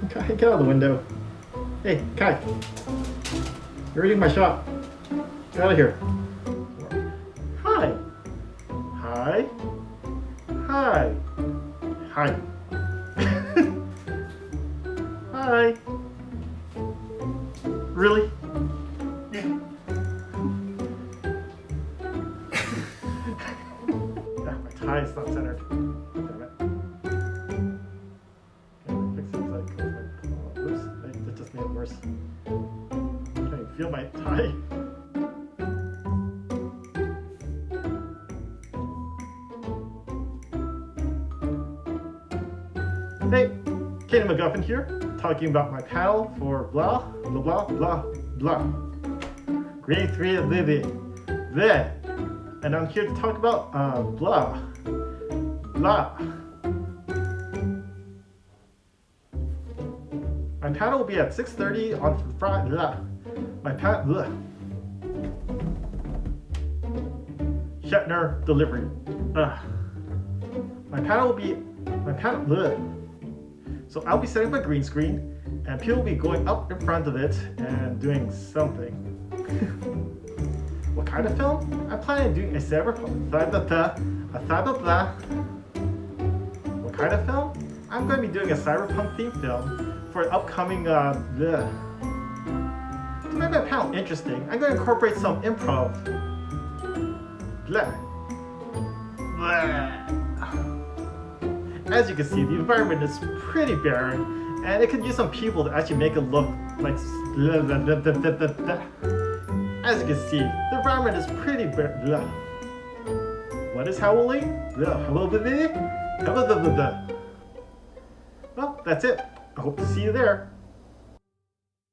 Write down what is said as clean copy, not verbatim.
Kai, get out of the window. Hey, Kai. You're reading my shop. Get out of here. Hi. Hi. Hi. Hi. Hi. Really? Yeah. My tie is not centered. Damn it. Okay, fix it as I close my. Oops, that just made it worse. I can't even feel my tie. Hey, Katie McGuffin here, talking about my panel for blah, blah, blah, blah, blah. Grade 3 of the. And I'm here to talk about blah, blah. My panel will be at 6:30 on Friday. Blah. My panel. Shatner delivery. My panel will be. My panel. Blah. So I'll be setting up a green screen, and people will be going up in front of it and doing something. What kind of film? I'm planning on doing a cyberpunk. What kind of film? I'm going to be doing a cyberpunk themed film for an upcoming. To make my panel interesting, I'm going to incorporate some improv. Blah. Blah. As you can see, the environment is pretty barren, and it could use some people to actually make it look like. As you can see, the environment is pretty barren. What is Howloween? Well, that's it. I hope to see you there.